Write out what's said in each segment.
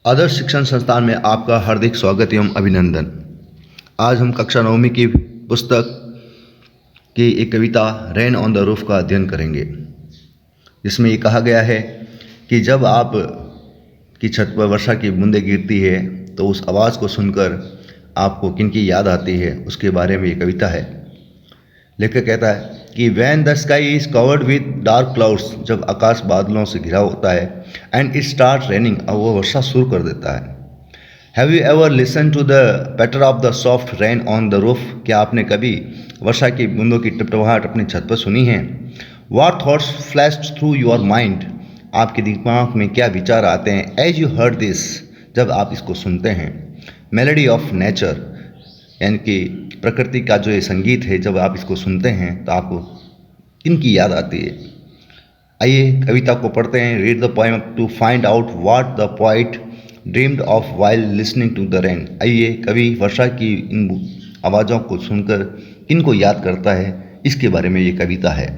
आदर्श शिक्षण संस्थान में आपका हार्दिक स्वागत एवं अभिनंदन। आज हम कक्षा 9वीं की पुस्तक की एक कविता रेन ऑन द रूफ का अध्ययन करेंगे, जिसमें ये कहा गया है कि जब आप की छत पर वर्षा की बूंदें गिरती है तो उस आवाज़ को सुनकर आपको किन की याद आती है, उसके बारे में ये कविता है। लेखक कहता है कि when the sky is covered with dark clouds, जब आकाश बादलों से घिरा होता है, एंड इट स्टार्ट रेनिंग, अब वो वर्षा शुरू कर देता है। Have you ever listen to the patter of the soft rain on the roof, क्या आपने कभी वर्षा की बूंदों की टपटपाहट अपनी छत पर सुनी है? What thoughts flashed through your mind, आपके दिमाग में क्या विचार आते हैं? एज यू हर्ड दिस, जब आप इसको सुनते हैं। मेलोडी ऑफ नेचर, यानी कि प्रकृति का जो ये संगीत है, जब आप इसको सुनते हैं तो आपको किनकी याद आती है? आइए कविता को पढ़ते हैं। Read the poem to find out what the poet dreamed of while listening to the rain. आइए कवि वर्षा की इन आवाज़ों को सुनकर किन को याद करता है, इसके बारे में ये कविता है।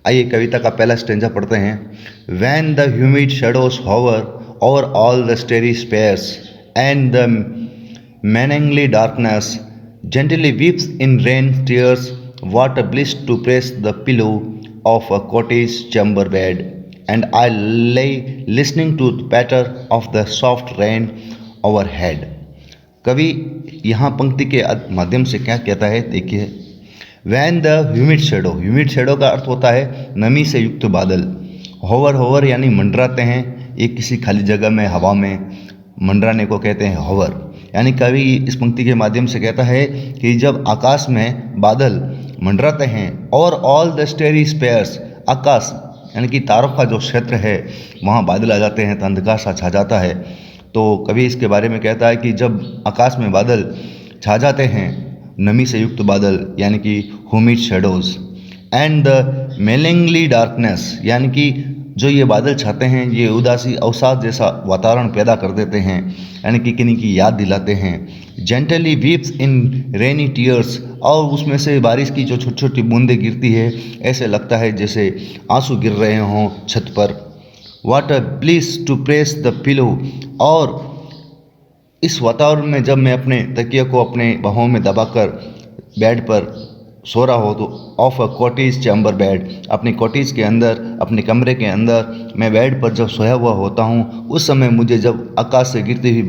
आइए कविता का पहला स्टेंजा पढ़ते हैं। When the humid shadows hover over all the starry spheres and the menacingly darkness gently weeps in rain tears, what a bliss to press the pillow of a cottage chamber bed, and I lay listening to the patter of the soft rain overhead। कवि यहाँ पंक्ति के माध्यम से क्या कहता है, देखिए। Van the humid shadow, humid shadow का अर्थ होता है नमी से युक्त बादल। होवर, होवर यानी मंडराते हैं, एक किसी खाली जगह में हवा में मंडराने को कहते हैं होवर। यानी कवि इस पंक्ति के माध्यम से कहता है कि जब आकाश में बादल मंडराते हैं और ऑल द स्टेरी स्पेयर्स, आकाश यानी कि तारों का जो क्षेत्र है वहाँ बादल आ जाते हैं तो अंधकार सा छा जाता है। तो कवि इसके बारे में कहता है कि जब आकाश में बादल छा जाते हैं, नमी से युक्त बादल यानी कि humid shadows, and the melancholy darkness, यानी कि जो ये बादल छाते हैं ये उदासी अवसाद जैसा वातावरण पैदा कर देते हैं, यानी कि किन्हीं की याद दिलाते हैं। जेंटली वीप्स इन रेनी टीयर्स, और उसमें से बारिश की जो छोटी छोटी बूंदें गिरती है ऐसे लगता है जैसे आंसू गिर रहे हों छत पर। What a bliss to press the pillow, और इस वातावरण में जब मैं अपने तकिए को अपने बाहों में दबाकर बेड पर सो रहा हो तो of a cottage chamber bed, अपनी कॉटेज के अंदर, अपने कमरे के अंदर मैं बेड पर जब सोया हुआ होता हूँ, उस समय मुझे जब आकाश से गिरती हुई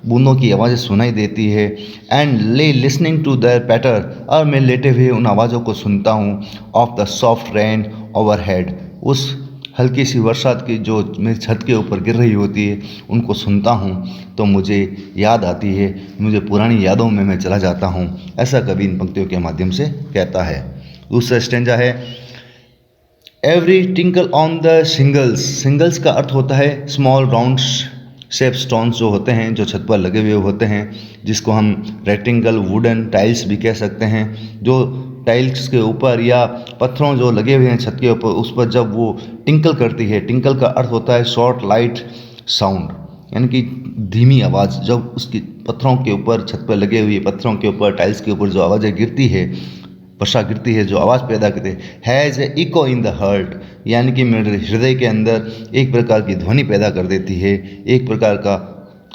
बूंदों की आवाज़ें सुनाई देती है, एंड ले लिसनिंग टू द पैटर, और मैं लेटे हुए उन आवाज़ों को सुनता हूँ, of the soft rain overhead, उस हल्की सी वर्षा की जो मेरी छत के ऊपर गिर रही होती है उनको सुनता हूँ तो मुझे याद आती है, मुझे पुरानी यादों में मैं चला जाता हूँ। ऐसा कवि इन पंक्तियों के माध्यम से कहता है। दूसरा स्टेंजा है every tinkle on the singles. Singles का अर्थ होता है स्मॉल राउंड शेप स्टोन्स जो होते हैं, जो छत पर लगे हुए होते हैं, जिसको हम रेक्टेंगल वुडन टाइल्स भी कह सकते हैं। जो टाइल्स के ऊपर या पत्थरों जो लगे हुए हैं छत के ऊपर, उस पर जब वो टिंकल करती है, टिंकल का अर्थ होता है शॉर्ट लाइट साउंड, यानी कि धीमी आवाज़। जब उसकी पत्थरों के ऊपर, छत पर लगे हुए पत्थरों के ऊपर, टाइल्स के ऊपर जो आवाज़ें गिरती है, वर्षा गिरती है, जो आवाज़ पैदा करती है, has a echo in the heart, यानी कि मेरे हृदय के अंदर एक प्रकार की ध्वनि पैदा कर देती है, एक प्रकार का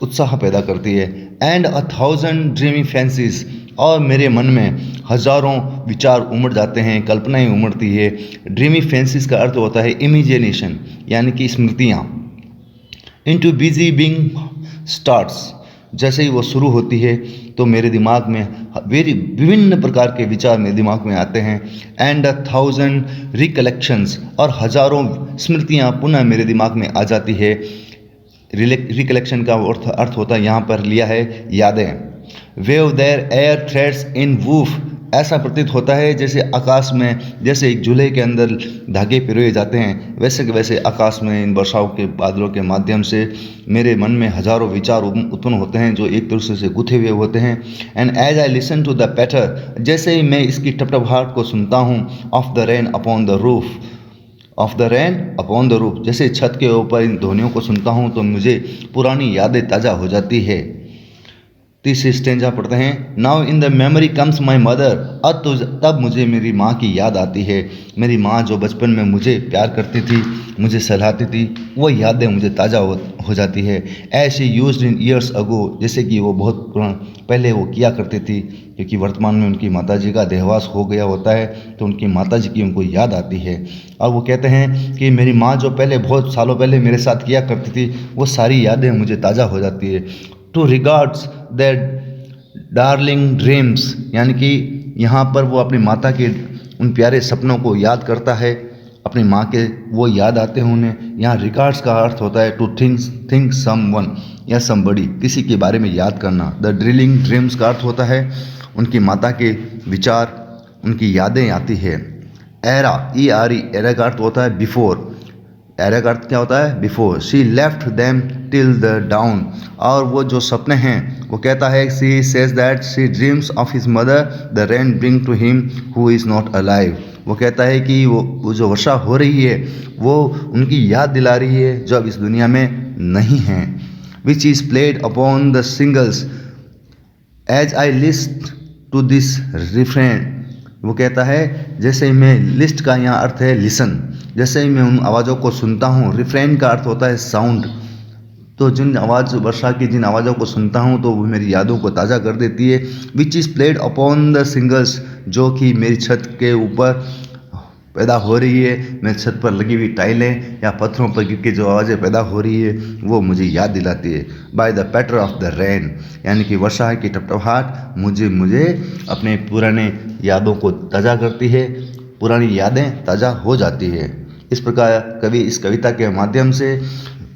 उत्साह पैदा करती है। And a thousand dreamy fancies, और मेरे मन में हज़ारों विचार उमड़ जाते हैं, कल्पनाएं उमड़ती है। ड्रीमी फैंसीज का अर्थ होता है इमेजिनेशन, यानी कि स्मृतियाँ। इनटू बिजी बीइंग स्टार्ट्स, जैसे ही वो शुरू होती है तो मेरे दिमाग में विभिन्न प्रकार के विचार मेरे दिमाग में आते हैं। एंड अ थाउजेंड रिकलेक्शंस, और हज़ारों स्मृतियाँ पुनः मेरे दिमाग में आ जाती है। रिकलेक्शन का अर्थ होता है यहाँ पर लिया है यादें। Weave their air threads in woof, ऐसा प्रतीत होता है जैसे आकाश में, जैसे एक झूले के अंदर धागे पिरोए जाते हैं, वैसे के वैसे आकाश में इन वर्षाओं के बादलों के माध्यम से मेरे मन में हज़ारों विचार उत्पन्न होते हैं जो एक दूसरे से गुथे हुए होते हैं। And as I listen to the patter, जैसे ही मैं इसकी टपटपहाट को सुनता हूँ, of the rain upon the roof, of the rain upon the roof, जैसे छत के ऊपर इन ध्वनियों को सुनता हूँ तो मुझे पुरानी यादें ताज़ा हो जाती है। तीसरी स्टेंजा पढ़ते हैं। Now in the memory comes my mother, अब तो तब मुझे मेरी माँ की याद आती है। मेरी माँ जो बचपन में मुझे प्यार करती थी, मुझे सहलाती थी, वो यादें मुझे ताज़ा हो जाती है। ऐसे यूज्ड इन ईयर्स अगो, जैसे कि वो बहुत पहले वो किया करती थी, क्योंकि वर्तमान में उनकी माताजी का देहवास हो गया होता है, तो उनकी माताजी की उनको याद आती है। और वो कहते हैं कि मेरी माँ जो पहले बहुत सालों पहले मेरे साथ किया करती थी, वो सारी यादें मुझे ताज़ा हो जाती है। To regards that darling dreams, यानी कि यहाँ पर वो अपनी माता के उन प्यारे सपनों को याद करता है, अपनी माँ के वो याद आते हैं उन्हें। यहाँ रिगार्ड्स का अर्थ होता है टू थिंक समवन या समबडी, किसी के बारे में याद करना। द ड्रिलिंग ड्रीम्स का अर्थ होता है उनकी माता के विचार, उनकी यादें आती है। एरा, ERE, एरा का अर्थ होता है बिफोर। एरा का अर्थ क्या होता है? Before. She left them till the dawn, और वो जो सपने हैं वो कहता है, she says that she dreams of his mother the rain bring to him who is not alive. वो कहता है कि वो जो वर्षा हो रही है वो उनकी याद दिला रही है जो अब इस दुनिया में नहीं है। Which is played upon the singles as I list to this refrain. वो कहता है जैसे ही मैं, लिस्ट का यहाँ अर्थ है लिसन, जैसे ही मैं उन आवाज़ों को सुनता हूँ। रिफ्रेन का अर्थ होता है साउंड, तो जिन वर्षा की जिन आवाज़ों को सुनता हूँ तो वो मेरी यादों को ताज़ा कर देती है। Which is played upon the singles, जो कि मेरी छत के ऊपर पैदा हो रही है। मेरी छत पर लगी हुई टाइलें या पत्थरों पर गिर के जो आवाज़ें पैदा हो रही है वो मुझे याद दिलाती है। By the patter of the rain, यानी कि वर्षा की टपटपाहट मुझे अपने पुराने यादों को ताज़ा करती है, पुरानी यादें ताज़ा हो जाती है। इस प्रकार कवि इस कविता के माध्यम से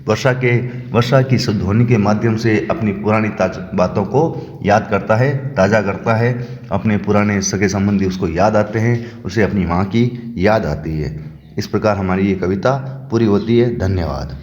वर्षा की ध्वनि के माध्यम से अपनी पुरानी बातों को याद करता है, ताज़ा करता है। अपने पुराने सगे संबंधी उसको याद आते हैं, उसे अपनी माँ की याद आती है। इस प्रकार हमारी ये कविता पूरी होती है। धन्यवाद।